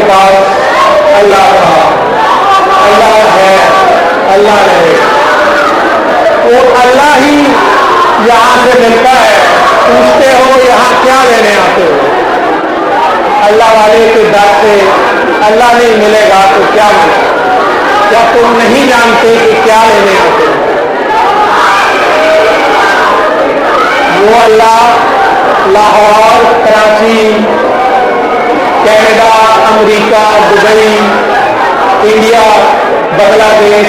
کے پاس اللہ تھا، اللہ ہے، اللہ رہے، وہ اللہ ہی یہاں سے ملتا ہے۔ پوچھتے ہو یہاں کیا لینے آتے ہو؟ اللہ والے کے در سے اللہ نہیں ملے گا تو کیا ملے گا؟ کیا تم نہیں جانتے کہ کیا لینے آتے ہو؟ وہ اللہ لاہور، کراچی، کینیڈا، امریکہ، دبئی، انڈیا، بنگلہ دیش،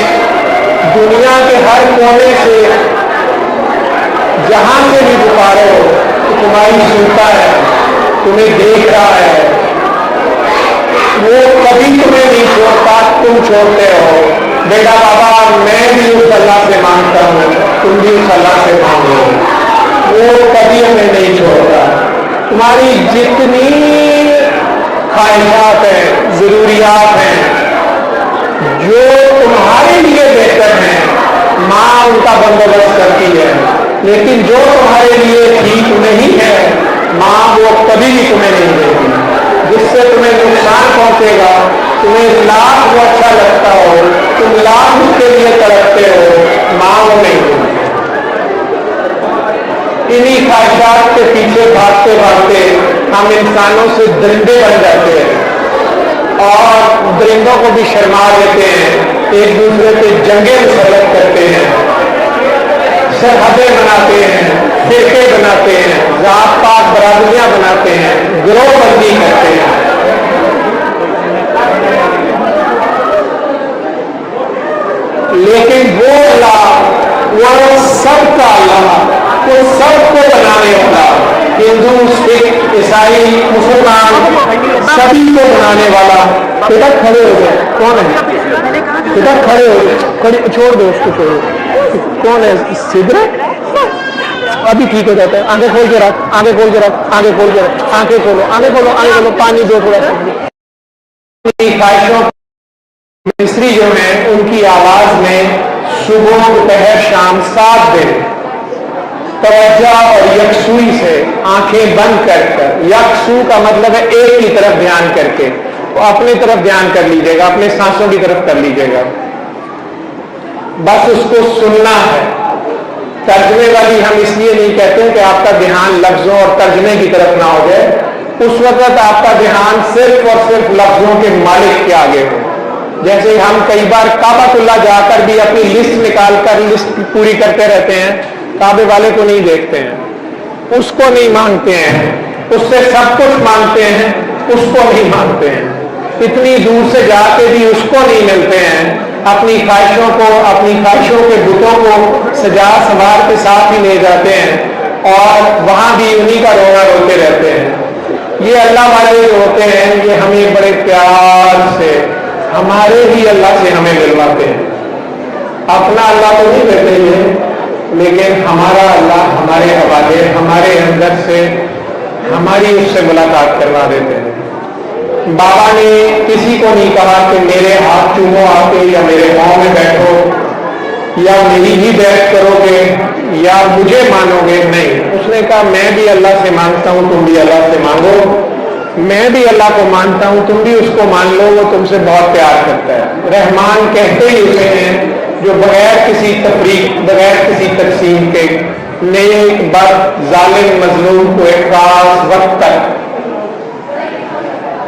دنیا کے ہر کونے سے جہاں سے بھی پکارو تمہاری سنتا ہے، تمہیں دیکھ رہا ہے، وہ کبھی تمہیں نہیں چھوڑتا، تم چھوڑتے ہو۔ بیٹا بابا میں بھی اس اللہ سے مانگتا ہوں، تم بھی اس اللہ سے مانگو، وہ کبھی ہمیں نہیں چھوڑتا۔ تمہاری جتنی خواہشات ہیں، ضروریات ہیں، جو تمہارے لیے بہتر ہیں، ماں ان کا بندوبست کرتی ہے، لیکن جو تمہارے لیے ٹھیک نہیں ہے، ماں وہ کبھی بھی تمہیں نہیں دیتی۔ جس سے تمہیں نقصان پہنچے گا، تمہیں لاکھ وہ اچھا لگتا ہو، تم لاکھ اس کے لیے تڑپتے ہو، ماں وہ نہیں دیتی۔ انہی خواہشات کے پیچھے بھاگتے بھاگتے ہم انسانوں سے درندے بن جاتے ہیں، اور درندوں کو بھی شرما دیتے ہیں، ایک دوسرے پہ جنگیں مسلط کرتے ہیں، سرحدیں بناتے ہیں، فرقے بناتے ہیں، ذات پات برادریاں بناتے ہیں، گروہ بندی کرتے ہیں۔ لیکن وہ اللہ، وہ سب کا اللہ، وہ سب کو بنانے والا، ہندو، سکھ، عیسائی، مسلمان، سبھی کو بنانے والا۔ بیٹا کھڑے ہو گئے، کون ہے؟ بیٹا کھڑے ہو گئے، چھوڑ دو اس کو، چھوڑو۔ کون ہے؟ سدھرا ابھی ٹھیک ہو جاتا ہے۔ آنکھیں کھول کے رکھ، آنکھیں کھول کے رکھ، آنکھیں کھول کے رکھ، آنکھیں کھولو، آنکھیں کھولو، آنکھیں کھولو، پانی دو تھوڑا سا۔ خواہشوں مصری جو ہیں ان کی آواز میں صبح دوپہر شام 7 دن توجہ اور یکسوئی سے آنکھیں بند کر کر، یکسو کا مطلب ہے ایک کی طرف دھیان کر کے، وہ اپنی طرف دھیان کر لیجئے گا، اپنے سانسوں کی طرف کر لیجئے گا، بس اس کو سننا ہے۔ ترجمے والی ہم اس لیے نہیں کہتے کہ آپ کا دھیان لفظوں اور ترجمے کی طرف نہ ہو جائے، اس وقت آپ کا دھیان صرف اور صرف لفظوں کے مالک کے آگے ہو۔ جیسے ہم کئی بار کعبۃ اللہ جا کر بھی اپنی لسٹ نکال کر لسٹ پوری کرتے رہتے ہیں، کعبے والے کو نہیں دیکھتے ہیں، اس کو نہیں مانگتے ہیں، اس سے سب کچھ مانگتے ہیں، اس کو نہیں مانگتے ہیں، اتنی دور سے جا کے بھی اس کو نہیں ملتے ہیں، اپنی خواہشوں کو، اپنی خواہشوں کے بتوں کو سجا سنوار کے ساتھ ہی لے جاتے ہیں، اور وہاں بھی انہی کا رونا روتے رہتے ہیں۔ یہ اللہ والے جو ہوتے ہیں یہ ہمیں بڑے پیار سے ہمارے ہی اللہ سے ہمیں ملواتے ہیں۔ اپنا اللہ تو نہیں دیتے ہیں، لیکن ہمارا اللہ ہمارے حوالے، ہمارے اندر سے ہماری اس سے ملاقات کروا دیتے ہیں۔ بابا نے کسی کو نہیں کہا کہ میرے ہاتھ چومو آ کے، یا میرے پاؤں میں بیٹھو، یا میری ہی بیعت کرو گے، یا مجھے مانو گے، نہیں۔ اس نے کہا میں بھی اللہ سے مانگتا ہوں، تم بھی اللہ سے مانگو، میں بھی اللہ کو مانتا ہوں، تم بھی اس کو مان لو، وہ تم سے بہت پیار کرتا ہے۔ رحمان کہتے ہی اسے ہیں جو بغیر کسی تفریق، بغیر کسی تقسیم کے نیک بد ظالم مظلوم کو ایک خاص وقت تک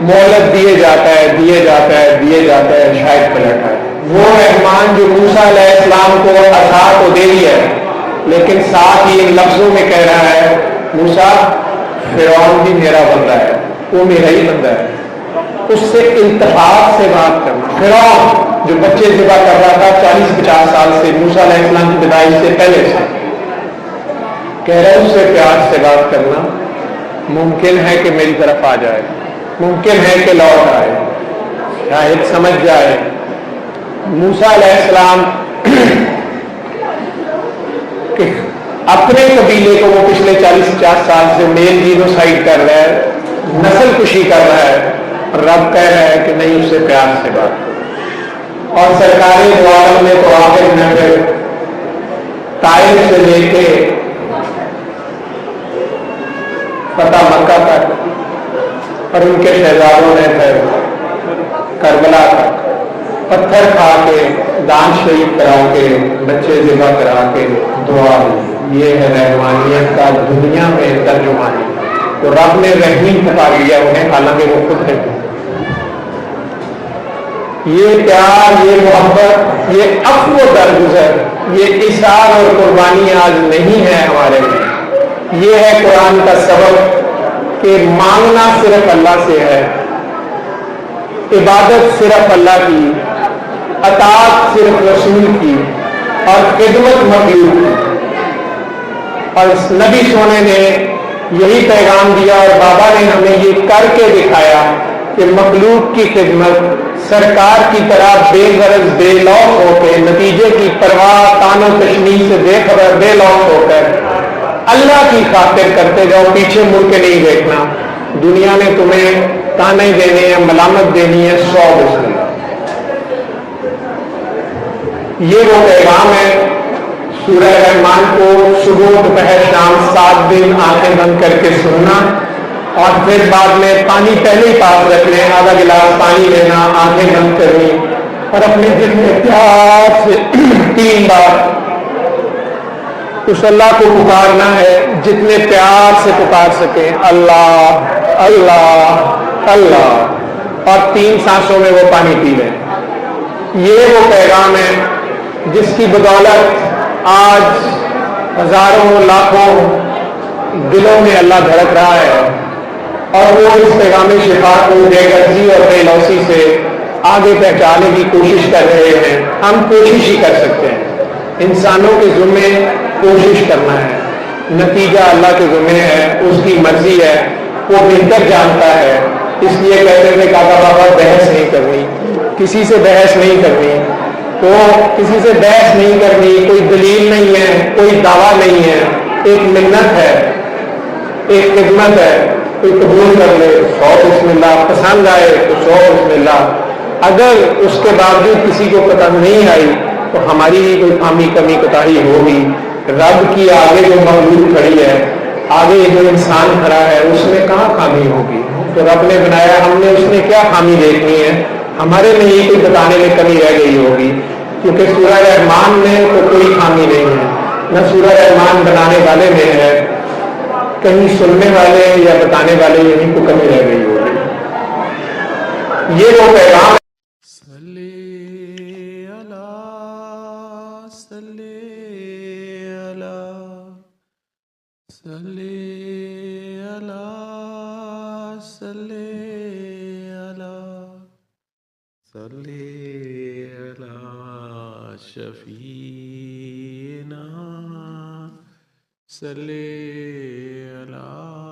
مہلت دیے جاتا ہے، دیے جاتا ہے، دیے جاتا ہے، شاید پلٹ آئے۔ وہ رحمان جو موسیٰ علیہ السلام کو عصا کو دے دیا ہے، لیکن ساتھ ہی ان لفظوں میں کہہ رہا ہے موسیٰ فرعون بھی میرا بندہ ہے، وہ میرا ہی بندہ ہے، اس سے التفات سے بات کرنا۔ فرعون جو بچے ذبح کر رہا تھا 40-50 سال سے، موسیٰ علیہ السلام کی پیدائش سے پہلے سے، کہہ رہے اس سے پیار سے بات کرنا، ممکن ہے کہ میری طرف آ جائے، ممکن ہے کہ لوٹ آئے، شاید سمجھ جائے۔ موسیٰ علیہ السلام کہ اپنے قبیلے کو وہ پچھلے 40-50 سال سے میل جینوسائیڈ کر رہا ہے، نسل کشی کر رہا ہے، رب کہہ رہا ہے کہ نہیں، اس سے پیار سے بات۔ اور سرکار دو عالم نے تو آخر میں پھر طائف سے لے کے فتح مکہ تک، اور ان کے شہزادوں نے پھر کربلا تک پتھر کھا کے، دان شریف کرا کے، بچے ذبح کرا کے دعا دی۔ یہ ہے رحمانیت کا دنیا میں ترجمانی۔ تو رب نے رحیم پکار دیا انہیں، حالانکہ وہ خود ہے۔ یہ پیار، یہ محبت، یہ عفو و درگزر، یہ اثار اور قربانی آج نہیں ہے ہمارے میں۔ یہ ہے قرآن کا سبق کہ مانگنا صرف اللہ سے ہے، عبادت صرف اللہ کی، اطاعت صرف رسول کی، اور خدمت مخلوق کی۔ اور نبی سونے نے یہی پیغام دیا، اور بابا نے ہمیں یہ کر کے دکھایا کہ مخلوق کی خدمت سرکار کی طرح بے غرض بے لوث ہو کے، نتیجے کی پرواہ تان و تشنیع سے بے خبر بے لوث ہو کر اللہ کی خاطر کرتے جاؤ، پیچھے مڑ کے نہیں دیکھنا۔ دنیا نے تمہیں تانے دینے ہیں، ملامت دینی ہے، 100 بسم اللہ۔ یہ وہ پیغام ہے۔ سورہ رحمان کو صبح دوپہر شام 7 دن آنکھیں بند کر کے سننا، اور پھر بعد میں پانی پہلے ہی پاس رکھ لیں، آدھا گلاس پانی لینا، آنکھیں بند کرنی، اور اپنے دل میں پیار سے 3 بار اس اللہ کو پکارنا ہے، جتنے پیار سے پکار سکیں، اللہ اللہ اللہ، اور 3 سانسوں میں وہ پانی پی لیں۔ یہ وہ پیغام ہے جس کی بدولت آج ہزاروں لاکھوں دلوں میں اللہ دھڑک رہا ہے، اور وہ اس پیغام شفا کو بے غرضی اور بے لوثی سے آگے پہنچانے کی کوشش کر رہے ہیں۔ ہم کوشش ہی کر سکتے ہیں، انسانوں کے ذمے کوشش کرنا ہے، نتیجہ اللہ کے ذمے ہے، اس کی مرضی ہے، وہ بہتر جانتا ہے۔ اس لیے کہتے تھے کاکا بابا بحث نہیں کرنی، کسی سے بحث نہیں کرنی، تو کسی سے بحث نہیں کرنی، کوئی دلیل نہیں ہے، کوئی دعویٰ نہیں ہے، ایک منت ہے، ایک خدمت ہے۔ کوئی قبول کر لے 100 بسم اللہ، پسند آئے تو 100 بسم اللہ۔ اگر اس کے باوجود کسی کو پسند نہیں آئی تو ہماری ہی کوئی خامی کمی کوتاہی ہوگی۔ رب کی آگے جو مخلوق کھڑی ہے، آگے جو انسان کھڑا ہے، اس میں کہاں خامی ہوگی؟ تو رب نے بنایا، ہم نے اس میں کیا خامی دیکھنی ہے؟ ہمارے میں ہی کوئی بتانے میں کمی رہ گئی ہوگی، کیونکہ سورہ رحمان میں تو کوئی خامی نہیں ہے، نہ سورہ رحمان بنانے والے میں ہے، کہیں سننے والے یا بتانے والے یہیں کو کمی رہ گئی ہوگی۔ یہ وہ پیغام صلی اللہ، صلی اللہ، صلی اللہ، صلی اللہ، صلی اللہ شفیعنا، صلی اللہ